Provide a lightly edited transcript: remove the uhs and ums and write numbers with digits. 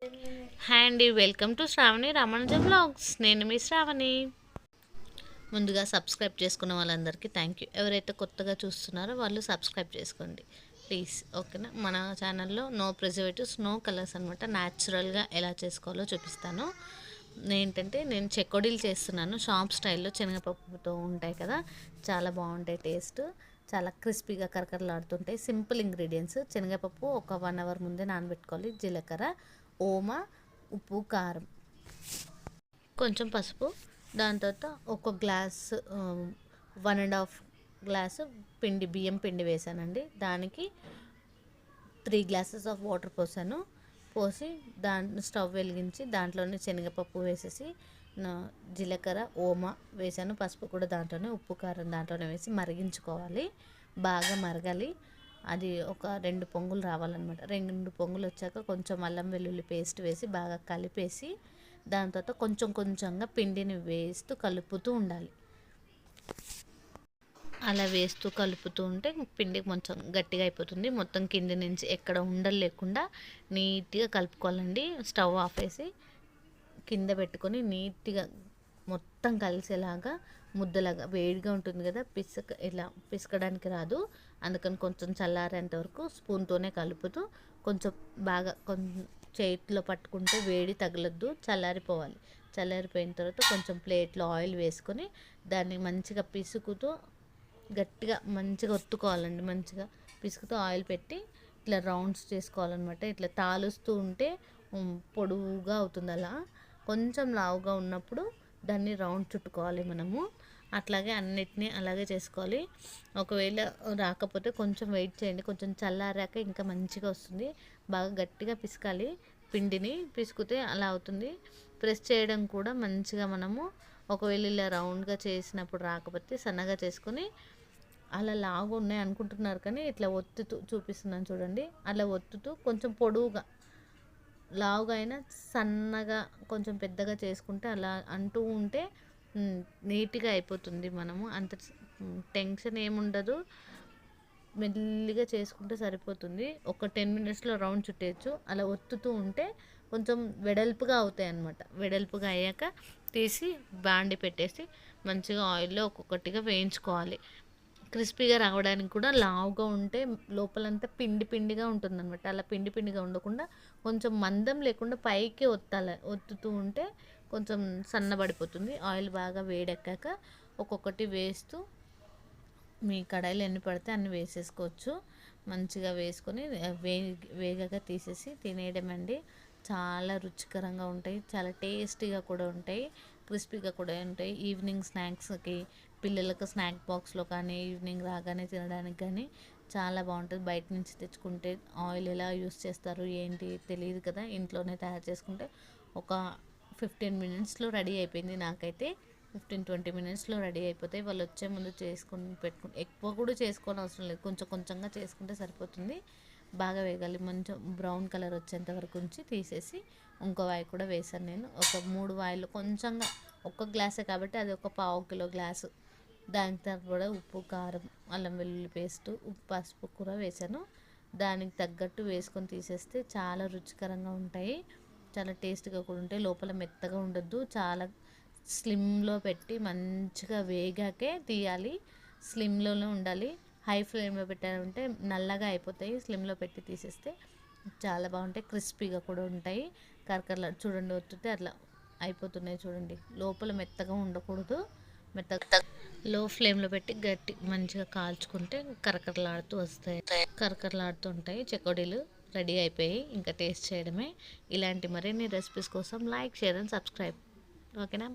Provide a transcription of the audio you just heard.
Hi అండి, welcome to Shravani Ramanuja blogs. నేను మీ శ్రావణి. ముందుగా సబ్స్క్రైబ్ చేసుకున్న వాళ్ళందరికీ థ్యాంక్ యూ. ఎవరైతే కొత్తగా చూస్తున్నారో వాళ్ళు సబ్స్క్రైబ్ చేసుకోండి ప్లీజ్, ఓకేనా. మన ఛానల్లో నో ప్రిజర్వేటివ్స్, నో కలర్స్ అనమాట. న్యాచురల్గా ఎలా చేసుకోవాలో చూపిస్తాను. నేను చెకోడీలు చేస్తున్నాను షాప్ స్టైల్లో. శనగపప్పుతో ఉంటాయి కదా, చాలా బాగుంటాయి టేస్ట్. చాలా క్రిస్పీగా కరకరలాడుతుంటాయి. Simple ingredients. శనగపప్పు ఒక 1 అవర్ ముందే నానబెట్టుకోవాలి. జీలకర్ర, ఓమ, ఉప్పు, కారం, కొంచెం పసుపు. దాని తర్వాత ఒక గ్లాస్ 1.5 గ్లాసు బియ్యం పిండి వేసానండి. దానికి 3 గ్లాసెస్ ఆఫ్ వాటర్ పోసి స్టవ్ వెలిగించి దాంట్లోనే శనగపప్పు వేసేసి జీలకర్ర, ఓమ వేసాను. పసుపు కూడా దాంట్లోనే, ఉప్పు, కారం దాంట్లోనే వేసి మరిగించుకోవాలి. బాగా మరగాలి. అది ఒక 2 పొంగులు రావాలన్నమాట. 2 పొంగులు వచ్చాక కొంచెం అల్లం వెల్లుల్లి పేస్ట్ వేసి బాగా కలిపేసి దాని తర్వాత కొంచెం కొంచెంగా పిండిని వేస్తూ కలుపుతూ ఉండాలి. అలా వేస్తూ కలుపుతూ ఉంటే పిండి కొంచెం గట్టిగా అయిపోతుంది. మొత్తం కింది నుంచి ఎక్కడ ఉండలు లేకుండా నీట్గా కలుపుకోవాలండి. స్టవ్ ఆపేసి కింద పెట్టుకొని నీట్గా మొత్తం కలిసేలాగా ముద్దలాగా వేడిగా ఉంటుంది కదా, ఇలా పిసకడానికి రాదు. అందుకని కొంచెం చల్లారేంత వరకు స్పూన్తోనే కలుపుతూ కొంచెం బాగా చేతిలో పట్టుకుంటే వేడి తగలద్దు, చల్లారిపోవాలి. చల్లారిపోయిన తర్వాత కొంచెం ప్లేట్లో ఆయిల్ వేసుకొని దాన్ని మంచిగా పిసుకుతూ గట్టిగా మంచిగా ఒత్తుకోవాలండి. మంచిగా పిసుకుతూ ఆయిల్ పెట్టి ఇట్లా రౌండ్స్ చేసుకోవాలన్నమాట. ఇట్లా తాలుస్తూ ఉంటే పొడవుగా అవుతుంది. అలా కొంచెం లావుగా ఉన్నప్పుడు దాన్ని రౌండ్ చుట్టుకోవాలి మనము. అట్లాగే అన్నిటినీ అలాగే చేసుకోవాలి. ఒకవేళ రాకపోతే కొంచెం వెయిట్ చేయండి, కొంచెం చల్లారాక ఇంకా మంచిగా వస్తుంది. బాగా గట్టిగా పిసకాలి. పిండిని పిసికితే అలా అవుతుంది. ప్రెస్ చేయడం కూడా మంచిగా మనము ఒకవేళ ఇలా రౌండ్గా చేసినప్పుడు రాకపోతే సన్నగా చేసుకొని, అలా లావుగా ఉన్నాయి అనుకుంటున్నారు కానీ ఇట్లా ఒత్తుతూ చూపిస్తున్నాను చూడండి. అలా ఒత్తుతూ కొంచెం పొడవుగా, లావుగా అయినా సన్నగా కొంచెం పెద్దగా చేసుకుంటే అలా అంటూ ఉంటే నీట్గా అయిపోతుంది. మనము అంత టెన్షన్ ఏముండదు, మెల్లిగా చేసుకుంటే సరిపోతుంది. ఒక 10 మినిట్స్లో రౌండ్ చుట్టేయచ్చు. అలా ఒత్తుతూ ఉంటే కొంచెం వెడల్పుగా అవుతాయి అన్నమాట. వెడల్పుగా అయ్యాక తీసి బాండి పెట్టేసి మంచిగా ఆయిల్లో ఒక్కొక్కటిగా వేయించుకోవాలి. క్రిస్పీగా రావడానికి కూడా లావుగా ఉంటే లోపలంతా పిండి పిండిగా ఉంటుందన్నమాట. అలా పిండి పిండిగా ఉండకుండా కొంచెం మందం లేకుండా పైకి ఒత్తుతూ ఉంటే కొంచెం సన్నబడిపోతుంది. ఆయిల్ బాగా వేడెక్కాక ఒక్కొక్కటి వేస్తూ మీ కడాయిలో ఎన్ని పడితే అన్ని వేసేసుకోవచ్చు. మంచిగా వేసుకొని వేగాక తీసేసి తినేయడమండి. చాలా రుచికరంగా ఉంటాయి, చాలా టేస్టీగా కూడా ఉంటాయి, క్రిస్పీగా కూడా ఉంటాయి. ఈవినింగ్ స్నాక్స్కి పిల్లలకు స్నాక్ బాక్స్లో కానీ ఈవినింగ్ రాగానే తినడానికి కానీ చాలా బాగుంటుంది. బయట నుంచి తెచ్చుకుంటే ఆయిల్ ఎలా యూస్ చేస్తారు ఏంటి తెలియదు కదా. ఇంట్లోనే తయారు చేసుకుంటే ఒక 15 మినిట్స్లో రెడీ అయిపోయింది. నాకైతే 15-20 మినిట్స్లో రెడీ అయిపోతాయి. వాళ్ళు వచ్చే ముందు పెట్టుకుని ఎక్కువ కూడా చేసుకోని అవసరం లేదు, కొంచెం కొంచెంగా చేసుకుంటే సరిపోతుంది. బాగా వేగాలి. మంచి బ్రౌన్ కలర్ వచ్చేంత వరకు ఉంచి తీసేసి ఇంకో వాయి కూడా వేసాను నేను. ఒక 3 వాయిలు కొంచెంగా, ఒక్క గ్లాసే కాబట్టి అది ఒక 1/2 కిలో గ్లాసు. దానికి తగ్గ ఉప్పు, కారం, అల్లం వెల్లుల్లి పేస్టు, ఉప్పు, పసుపు కూడా వేసాను. దానికి తగ్గట్టు వేసుకొని తీసేస్తే చాలా రుచికరంగా ఉంటాయి, చాలా టేస్ట్గా కూడా ఉంటాయి. లోపల మెత్తగా ఉండొద్దు, చాలా స్లిమ్లో పెట్టి మంచిగా వేగాకే తీయాలి. స్లిమ్లోనే ఉండాలి. హై ఫ్లేమ్లో పెట్టారంటే నల్లగా అయిపోతాయి. స్లిమ్లో పెట్టి తీసేస్తే చాలా బాగుంటాయి, క్రిస్పీగా కూడా ఉంటాయి. కరకరలా చూడండి, ఒత్తితే అట్లా అయిపోతున్నాయి చూడండి. లోపల మెత్తగా ఉండకూడదు, మెత్తగా లో ఫ్లేమ్లో పెట్టి మంచిగా కాల్చుకుంటే కరకరలాడుతూ ఉంటాయి. చెకోడీలు రెడీ అయిపోయి ఇంకా టేస్ట్ చేయడమే. ఇలాంటి మరిన్ని రెసిపీస్ కోసం లైక్, షేర్ అండ్ సబ్స్క్రైబ్, ఓకేనా.